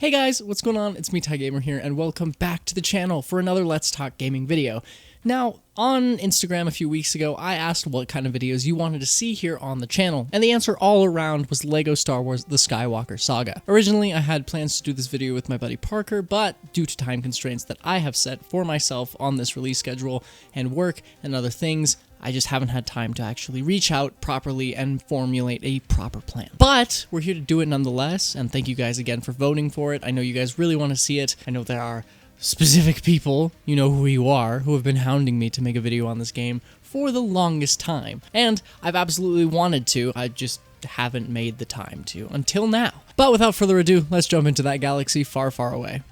Hey guys, what's going on? It's me, TyGamer here, and welcome back to the channel for another Let's Talk Gaming video. Now, on Instagram a few weeks ago, I asked what kind of videos you wanted to see here on the channel, and the answer all around was LEGO Star Wars The Skywalker Saga. Originally, I had plans to do this video with my buddy Parker, but due to time constraints that I have set for myself on this release schedule and work and other things, I just haven't had time to actually reach out properly and formulate a proper plan. But we're here to do it nonetheless, and thank you guys again for voting for it. I know you guys really want to see it. I know there are specific people, you know who you are, who have been hounding me to make a video on this game for the longest time. And I've absolutely wanted to, I just haven't made the time to until now. But without further ado, let's jump into that galaxy far, far away.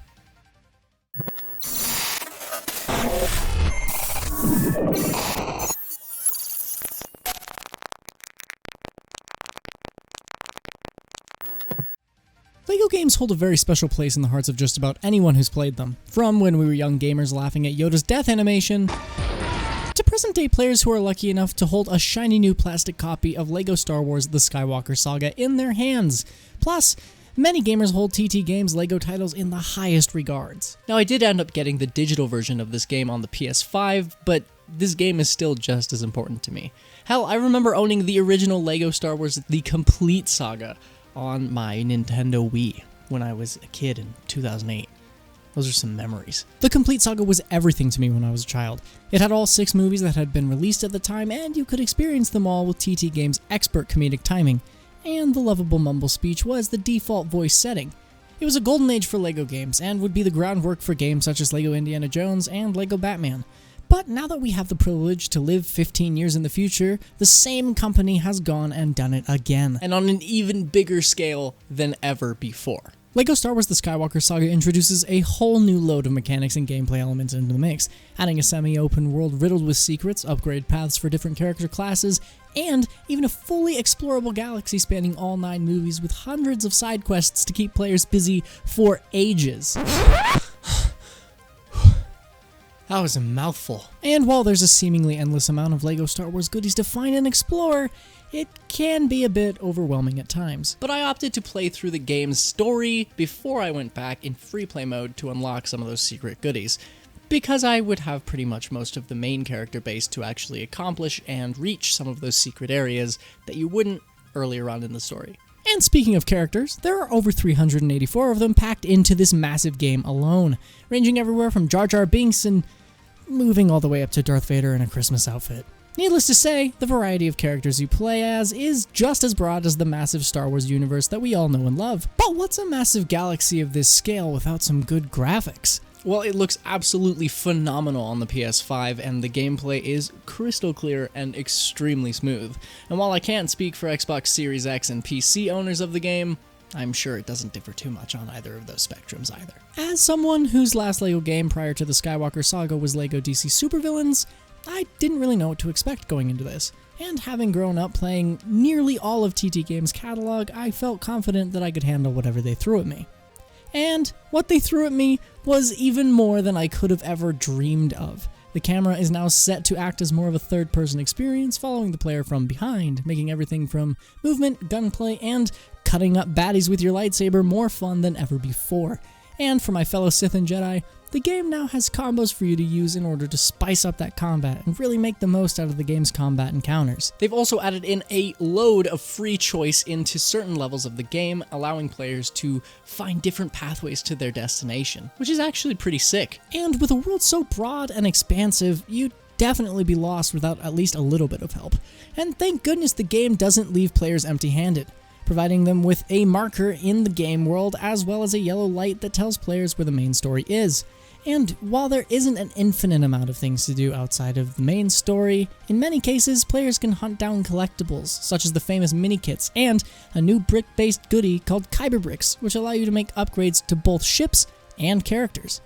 LEGO games hold a very special place in the hearts of just about anyone who's played them. From when we were young gamers laughing at Yoda's death animation, to present-day players who are lucky enough to hold a shiny new plastic copy of LEGO Star Wars The Skywalker Saga in their hands. Plus, many gamers hold TT Games LEGO titles in the highest regards. Now, I did end up getting the digital version of this game on the PS5, but this game is still just as important to me. Hell, I remember owning the original LEGO Star Wars The Complete Saga on my Nintendo Wii when I was a kid in 2008. Those are some memories. The Complete Saga was everything to me when I was a child. It had all 6 movies that had been released at the time, and you could experience them all with TT Games' expert comedic timing, and the lovable mumble speech was the default voice setting. It was a golden age for LEGO games, and would be the groundwork for games such as LEGO Indiana Jones and LEGO Batman. But now that we have the privilege to live 15 years in the future, the same company has gone and done it again, and on an even bigger scale than ever before. LEGO Star Wars The Skywalker Saga introduces a whole new load of mechanics and gameplay elements into the mix, adding a semi-open world riddled with secrets, upgrade paths for different character classes, and even a fully explorable galaxy spanning all 9 movies with hundreds of side quests to keep players busy for ages. That was a mouthful. And while there's a seemingly endless amount of LEGO Star Wars goodies to find and explore, it can be a bit overwhelming at times. But I opted to play through the game's story before I went back in free play mode to unlock some of those secret goodies, because I would have pretty much most of the main character base to actually accomplish and reach some of those secret areas that you wouldn't earlier on in the story. And speaking of characters, there are over 384 of them packed into this massive game alone, ranging everywhere from Jar Jar Binks and moving all the way up to Darth Vader in a Christmas outfit. Needless to say, the variety of characters you play as is just as broad as the massive Star Wars universe that we all know and love. But what's a massive galaxy of this scale without some good graphics? Well, it looks absolutely phenomenal on the PS5, and the gameplay is crystal clear and extremely smooth. And while I can't speak for Xbox Series X and PC owners of the game, I'm sure it doesn't differ too much on either of those spectrums either. As someone whose last LEGO game prior to the Skywalker Saga was LEGO DC Supervillains, I didn't really know what to expect going into this. And having grown up playing nearly all of TT Games' catalog, I felt confident that I could handle whatever they threw at me. And what they threw at me was even more than I could have ever dreamed of. The camera is now set to act as more of a third-person experience, following the player from behind, making everything from movement, gunplay, and cutting up baddies with your lightsaber more fun than ever before. And for my fellow Sith and Jedi, the game now has combos for you to use in order to spice up that combat and really make the most out of the game's combat encounters. They've also added in a load of free choice into certain levels of the game, allowing players to find different pathways to their destination, which is actually pretty sick. And with a world so broad and expansive, you'd definitely be lost without at least a little bit of help. And thank goodness the game doesn't leave players empty-handed, providing them with a marker in the game world as well as a yellow light that tells players where the main story is. And while there isn't an infinite amount of things to do outside of the main story, in many cases players can hunt down collectibles, such as the famous mini-kits, and a new brick-based goodie called Kyber Bricks, which allow you to make upgrades to both ships and characters.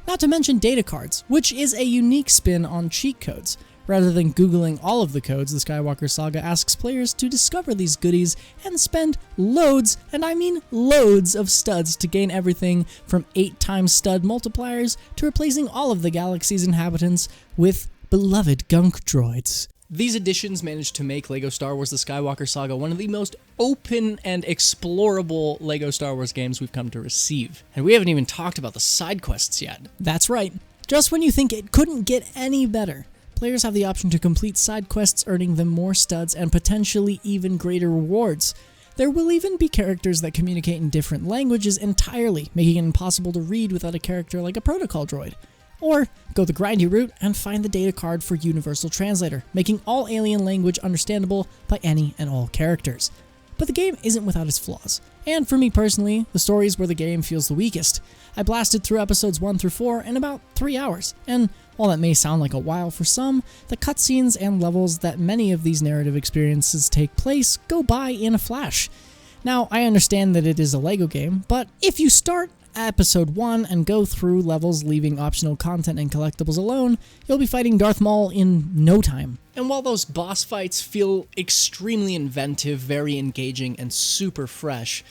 Not to mention data cards, which is a unique spin on cheat codes. Rather than Googling all of the codes, the Skywalker Saga asks players to discover these goodies and spend loads, and I mean loads, of studs to gain everything from 8x stud multipliers to replacing all of the galaxy's inhabitants with beloved gunk droids. These additions managed to make LEGO Star Wars The Skywalker Saga one of the most open and explorable LEGO Star Wars games we've come to receive. And we haven't even talked about the side quests yet. That's right. Just when you think it couldn't get any better, players have the option to complete side quests, earning them more studs and potentially even greater rewards. There will even be characters that communicate in different languages entirely, making it impossible to read without a character like a protocol droid. Or go the grindy route and find the data card for Universal Translator, making all alien language understandable by any and all characters. But the game isn't without its flaws. And for me personally, the story is where the game feels the weakest. I blasted through episodes 1 through 4 in about 3 hours, and while that may sound like a while for some, the cutscenes and levels that many of these narrative experiences take place go by in a flash. Now, I understand that it is a LEGO game, but if you start episode 1 and go through levels leaving optional content and collectibles alone, you'll be fighting Darth Maul in no time. And while those boss fights feel extremely inventive, very engaging, and super fresh,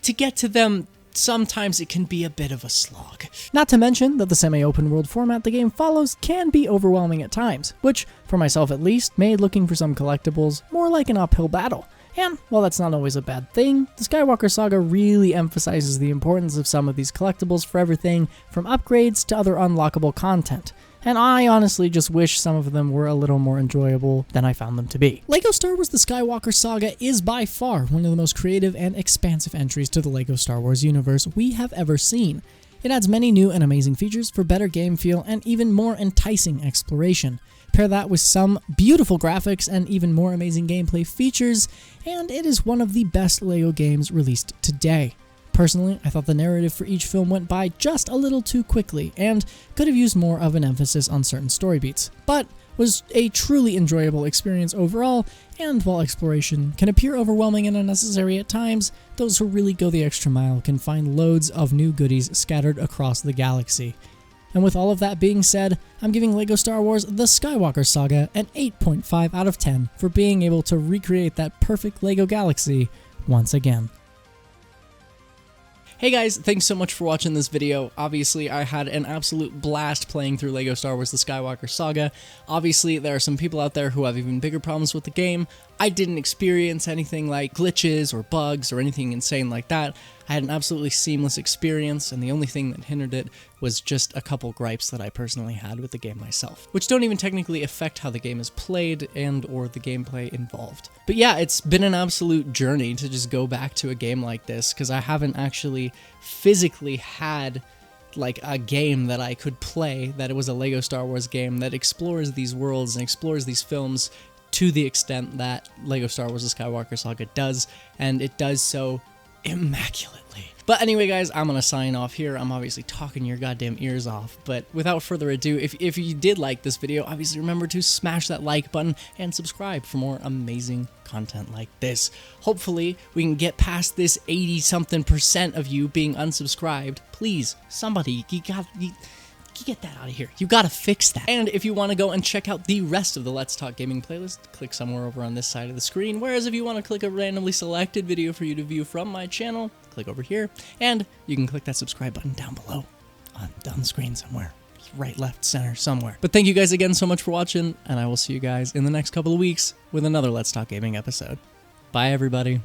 to get to them, sometimes it can be a bit of a slog. Not to mention that the semi-open world format the game follows can be overwhelming at times, which, for myself at least, made looking for some collectibles more like an uphill battle. And while that's not always a bad thing, the Skywalker Saga really emphasizes the importance of some of these collectibles for everything from upgrades to other unlockable content. And I honestly just wish some of them were a little more enjoyable than I found them to be. LEGO Star Wars The Skywalker Saga is by far one of the most creative and expansive entries to the LEGO Star Wars universe we have ever seen. It adds many new and amazing features for better game feel and even more enticing exploration. Pair that with some beautiful graphics and even more amazing gameplay features, and it is one of the best LEGO games released today. Personally, I thought the narrative for each film went by just a little too quickly and could have used more of an emphasis on certain story beats, but was a truly enjoyable experience overall, and while exploration can appear overwhelming and unnecessary at times, those who really go the extra mile can find loads of new goodies scattered across the galaxy. And with all of that being said, I'm giving LEGO Star Wars The Skywalker Saga an 8.5 out of 10 for being able to recreate that perfect LEGO galaxy once again. Hey guys, thanks so much for watching this video. Obviously, I had an absolute blast playing through LEGO Star Wars The Skywalker Saga. Obviously, there are some people out there who have even bigger problems with the game. I didn't experience anything like glitches or bugs or anything insane like that. I had an absolutely seamless experience, and the only thing that hindered it was just a couple gripes that I personally had with the game myself, which don't even technically affect how the game is played and or the gameplay involved. But yeah, it's been an absolute journey to just go back to a game like this, because I haven't actually physically had like a game that I could play that it was a LEGO Star Wars game that explores these worlds and explores these films to the extent that LEGO Star Wars The Skywalker Saga does, and it does so immaculately. But anyway guys, I'm gonna sign off here. I'm obviously talking your goddamn ears off, but without further ado, if you did like this video, obviously remember to smash that like button and subscribe for more amazing content like this. Hopefully we can get past this 80-something% of you being unsubscribed. Please, somebody, you get that out of here. You gotta fix that. And if you want to go and check out the rest of the Let's Talk Gaming playlist, click somewhere over on this side of the screen. Whereas if you want to click a randomly selected video for you to view from my channel, click over here. And you can click that subscribe button down below on the screen somewhere. Right, left, center, somewhere. But thank you guys again so much for watching, and I will see you guys in the next couple of weeks with another Let's Talk Gaming episode. Bye, everybody.